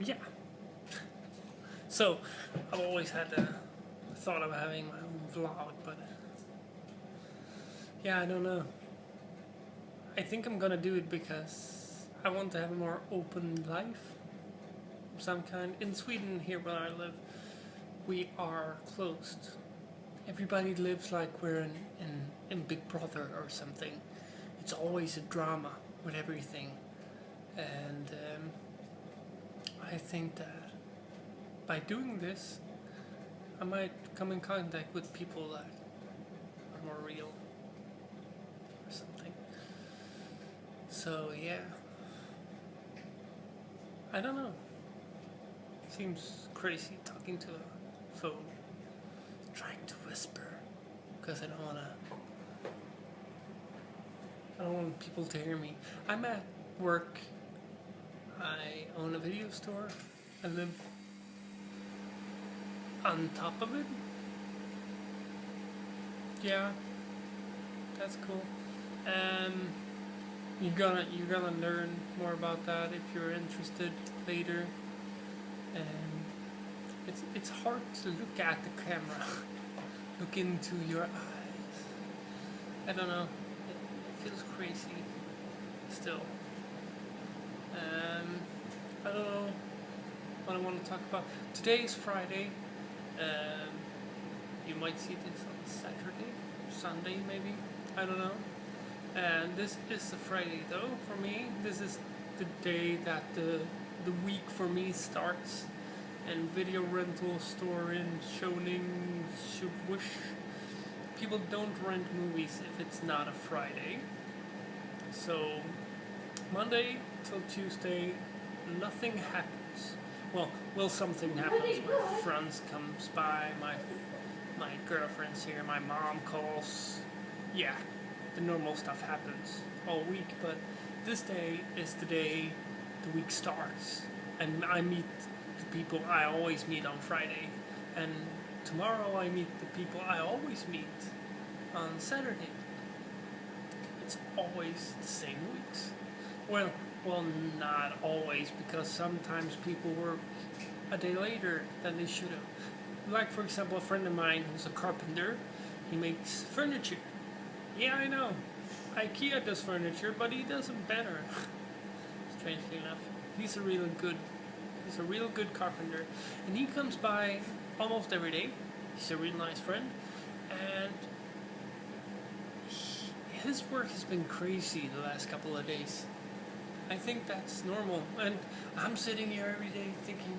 Yeah. So, I've always had the thought of having my own vlog, but yeah, I don't know. I think I'm gonna do it because I want to have a more open life of some kind. In Sweden, here where I live, we are closed. Everybody lives like we're in Big Brother or something. It's always a drama with everything. And I think that by doing this, I might come in contact with people that are more real or something. So, yeah. I don't know. Seems crazy talking to a phone, trying to whisper, because I don't want people to hear me. I'm at work. I own a video store. I live on top of it. Yeah, that's cool. You're gonna learn more about that if you're interested later. And it's hard to look at the camera, look into your eyes. I don't know. It feels crazy still. I don't know what I want to talk about. Today is Friday. You might see this on Saturday, Sunday maybe. I don't know. And this is a Friday though for me. This is the day that the week for me starts. And video rental store in Shoning, Shubush. People don't rent movies if it's not a Friday. So Monday till Tuesday, nothing happens. Well, something happens. My friends comes by, my girlfriend's here, my mom calls. Yeah, the normal stuff happens all week. But this day is the day the week starts, and I meet the people I always meet on Friday, and tomorrow I meet the people I always meet on Saturday. It's always the same weeks. Well, not always, because sometimes people work a day later than they should have. Like, for example, a friend of mine who's a carpenter, he makes furniture. Yeah, I know. IKEA does furniture, but he does it better. Strangely enough. He's a real good carpenter. And he comes by almost every day. He's a real nice friend. And his work has been crazy the last couple of days. I think that's normal. And I'm sitting here every day thinking,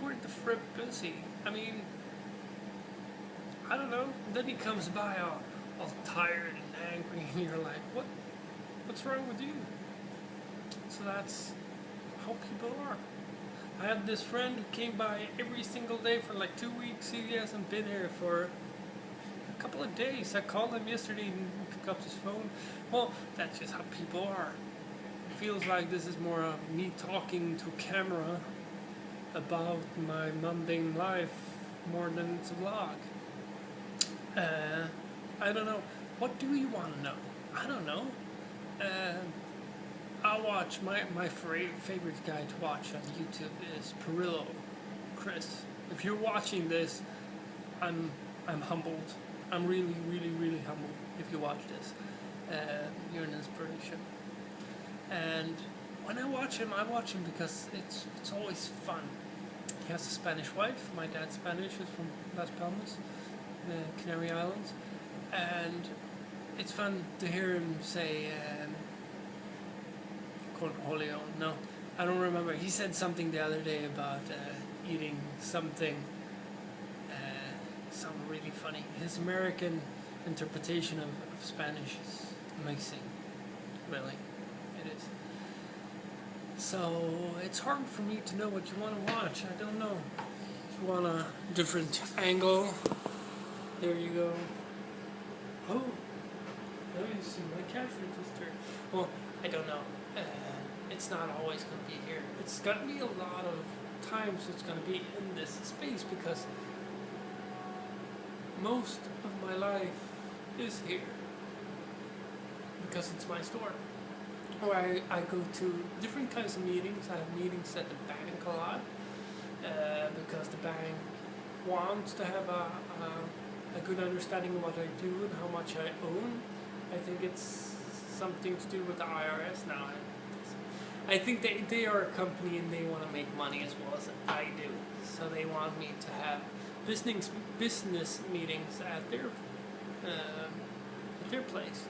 where the frick is he? I mean, I don't know. And then he comes by all tired and angry, and you're like, what's wrong with you? So that's how people are. I have this friend who came by every single day for like 2 weeks. He hasn't been here for a couple of days. I called him yesterday and he picked up his phone. Well, that's just how people are. It feels like this is more of me talking to camera about my mundane life more than it's a vlog. I don't know. What do you want to know? I don't know. I'll watch my favorite guy to watch on YouTube is Perillo, Chris. If you're watching this, I'm humbled. I'm really, really, really humbled if you watch this. You're an inspiration. And when I watch him because it's always fun. He has a Spanish wife. My dad's Spanish, is from Las Palmas, the Canary Islands, and it's fun to hear him say. Cornholio. No, I don't remember. He said something the other day about eating something. Sounded really funny. His American interpretation of Spanish is amazing. Really, it is. So it's hard for me to know what you want to watch. I don't know. If you want a different angle, there you go. Oh, let me see my cash register. Well, I don't know. It's not always going to be here. It's going to be a lot of times it's going to be in this space because most of my life is here because it's my store. where I go to different kinds of meetings. I have meetings at the bank a lot because the bank wants to have a good understanding of what I do and how much I own. I think it's something to do with the IRS now. I think they are a company and they want to make money as well as I do. So they want me to have business meetings at their place,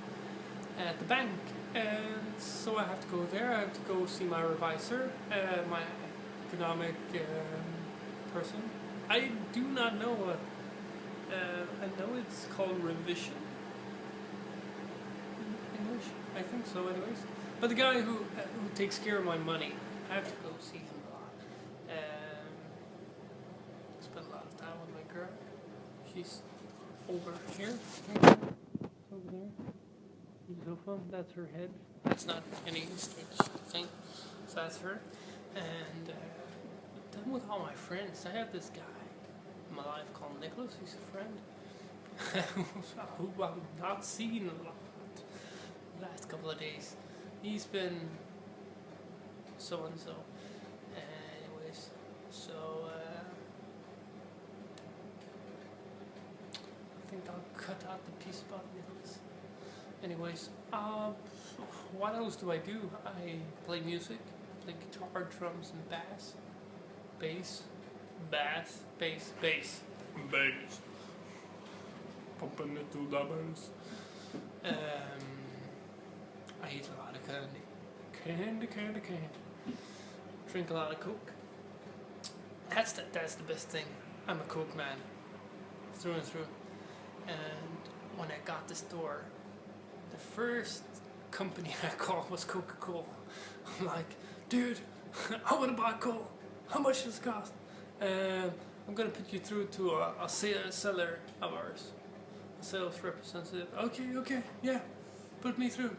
at the bank. And so I have to go there. I have to go see my revisor, my economic person. I do not know what. I know it's called revision in English. I think so, anyways. But the guy who takes care of my money, I have to go see him a lot. Spend a lot of time with my girl. She's over here. Over there. Sofa. That's her head. That's not any strange thing. So that's her. And done with all my friends. I have this guy in my life called Nicholas. He's a friend who I'm not seeing a lot the last couple of days. He's been so and so. Anyways, so I think I'll cut out the piece about Nicholas. Anyways, what else do? I play music, play guitar, drums, and bass, pumping the two doubles. I eat a lot of candy. Drink a lot of Coke. That's the best thing. I'm a Coke man, through and through. And when I got the store, the first company I called was Coca-Cola. I'm like, dude, I want to buy Coke. How much does it cost? I'm gonna put you through to a seller of ours, a sales representative. Okay, yeah. Put me through.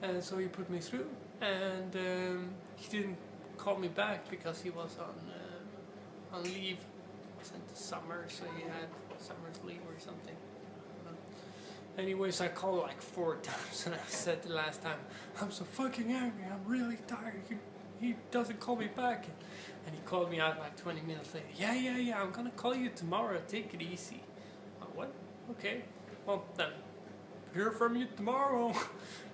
And so he put me through, and he didn't call me back because he was on leave since the summer, so he had summer's leave or something. Anyways, I called like 4 times, and I said the last time, I'm so fucking angry, I'm really tired, he doesn't call me back. And he called me out like 20 minutes later. Yeah, I'm gonna call you tomorrow, take it easy. What? Okay. Well, then, hear from you tomorrow.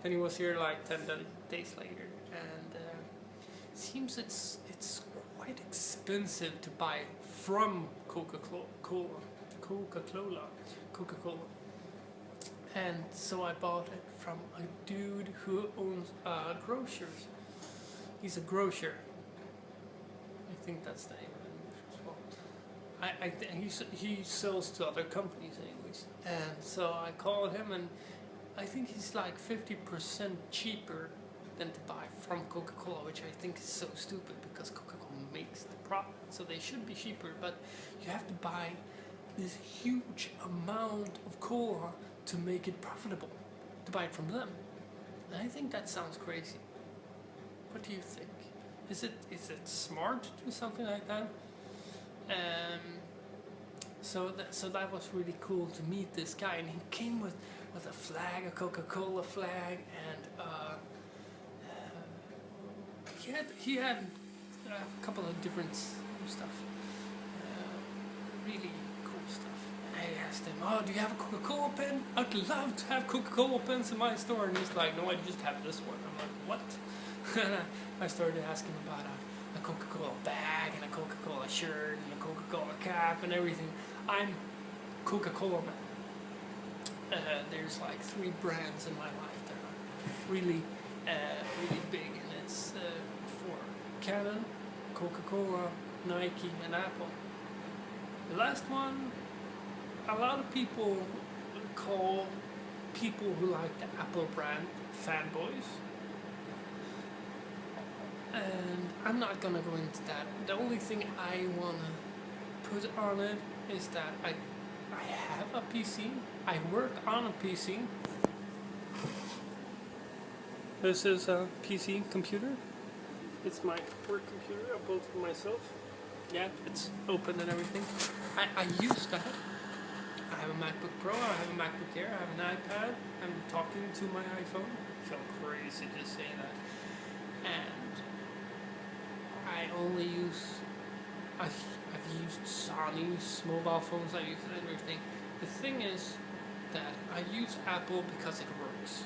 Then he was here like 10 days later. And it seems it's quite expensive to buy from Coca-Cola. And so I bought it from a dude who owns grocers. He's a grocer. I think that's the name of it as well. I think he sells to other companies anyways. And so I called him, and I think he's like 50% cheaper than to buy from Coca-Cola, which I think is so stupid because Coca-Cola makes the product, so they should be cheaper. But you have to buy this huge amount of cola to make it profitable, to buy it from them. And I think that sounds crazy. What do you think? Is it smart to do something like that? So that was really cool to meet this guy, and he came with a flag, a Coca-Cola flag, and he had a couple of different stuff, really cool stuff. And I asked him, "Oh, do you have a Coca-Cola pen? I'd love to have Coca-Cola pens in my store." And he's like, "No, I just have this one." I'm like, "What?" I started asking about a Coca-Cola bag and a Coca-Cola shirt and a Coca-Cola cap and everything. I'm Coca-Cola man. There's like 3 brands in my life that are really big, and it's for Canon, Coca-Cola, Nike, and Apple. The last one, a lot of people call people who like the Apple brand fanboys. And I'm not gonna go into that. The only thing I wanna put on it is that I have a PC. I work on a PC. This is a PC computer. It's my work computer. I built it myself. Yeah, it's open and everything. I use that. I have a MacBook Pro. I have a MacBook Air. I have an iPad. I'm talking to my iPhone. I feel crazy just saying that. And I only use, I've used Sony's mobile phones, I've used everything. The thing is that I use Apple because it works.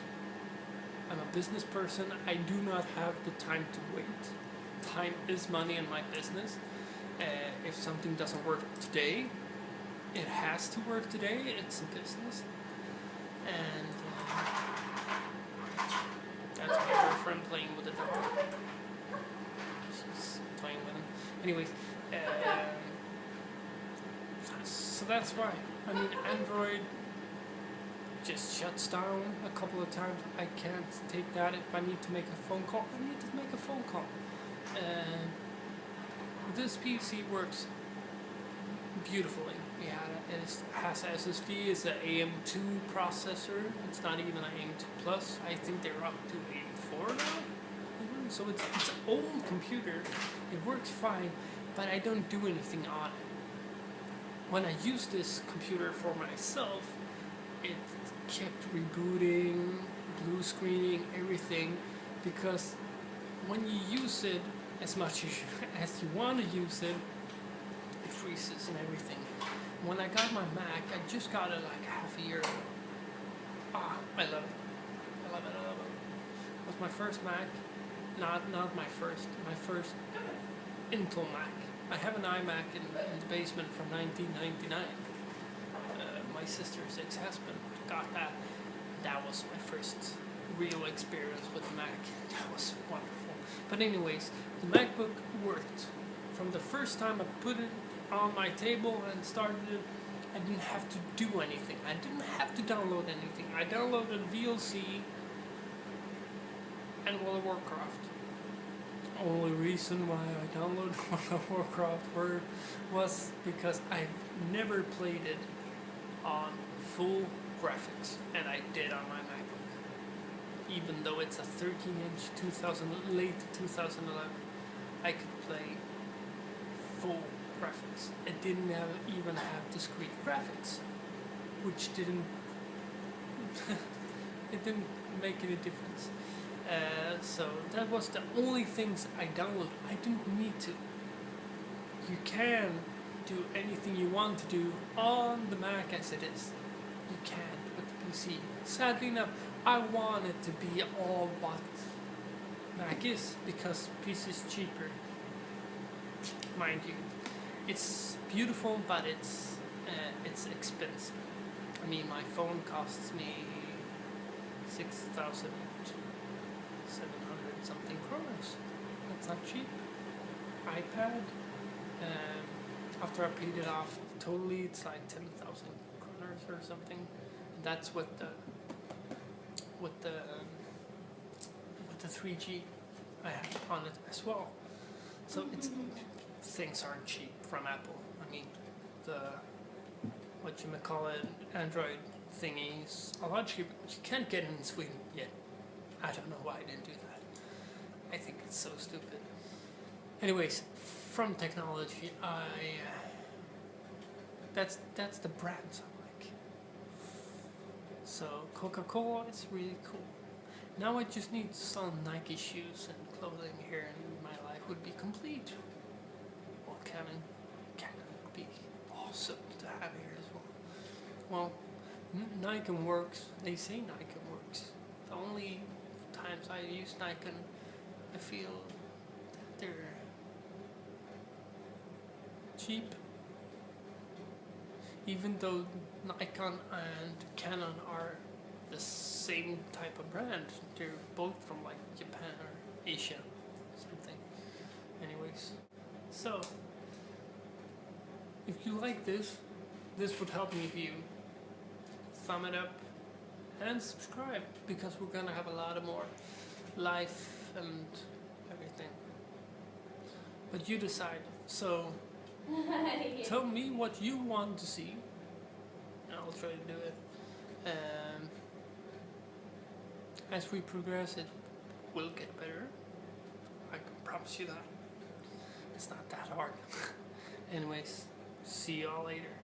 I'm a business person, I do not have the time to wait. Time is money in my business. If something doesn't work today, it has to work today, it's a business. And that's my girlfriend playing with the dog. She's playing with him. Anyways, so that's why. I mean, Android just shuts down a couple of times. I can't take that. If I need to make a phone call, I need to make a phone call. This PC works beautifully. Yeah, it has SSD. It's an AM2 processor. It's not even an AM2 Plus. I think they're up to AM4 now. So it's an old computer. It works fine, but I don't do anything on it. When I use this computer for myself, it kept rebooting, blue screening, everything, because when you use it as much as you want to use it, it freezes and everything. When I got my Mac, I just got it like half a year ago. I love it. I love it. It was my first Mac, not my first Intel Mac. I have an iMac in the basement from 1999. My sister's ex-husband got that. That was my first real experience with the Mac. That was wonderful. But anyways, the MacBook worked. From the first time I put it on my table and started it, I didn't have to do anything. I didn't have to download anything. I downloaded VLC and World of Warcraft. Only reason why I downloaded World of Warcraft was because I've never played it on full graphics, and I did on my MacBook. Even though it's a 13-inch late 2011, I could play full graphics. It didn't even have discrete graphics, which didn't it didn't make any difference. So that was the only things I downloaded. I didn't need to. You can do anything you want to do on the Mac as it is. You can with the PC. Sadly enough, I want it to be all what Mac is, because PC is cheaper. Mind you, it's beautiful, but it's expensive. I mean, my phone costs me 6,700 something kroners. That's not cheap. iPad, after I paid it off totally, it's like 10,000 kroners or something. And that's with the 3G I have on it as well. So things aren't cheap from Apple. I mean, the Android thingies a lot cheaper. You can't get it in Sweden yet. I don't know why I didn't do that. I think it's so stupid. Anyways, from technology, that's the brands I like. So Coca-Cola is really cool. Now I just need some Nike shoes and clothing here, and my life would be complete. Well, Canon would be awesome to have here as well. Well, Nikon works. They say Nikon works. The only times I use Nikon, I feel that they're cheap. Even though Nikon and Canon are the same type of brand, they're both from like Japan or Asia, something. Anyways, so if you like this would help me if you thumb it up and subscribe, because we're gonna have a lot of more life and everything. But you decide. So tell me what you want to see, and I'll try to do it. As we progress, it will get better. I can promise you that. It's not that hard. Anyways, see y'all later.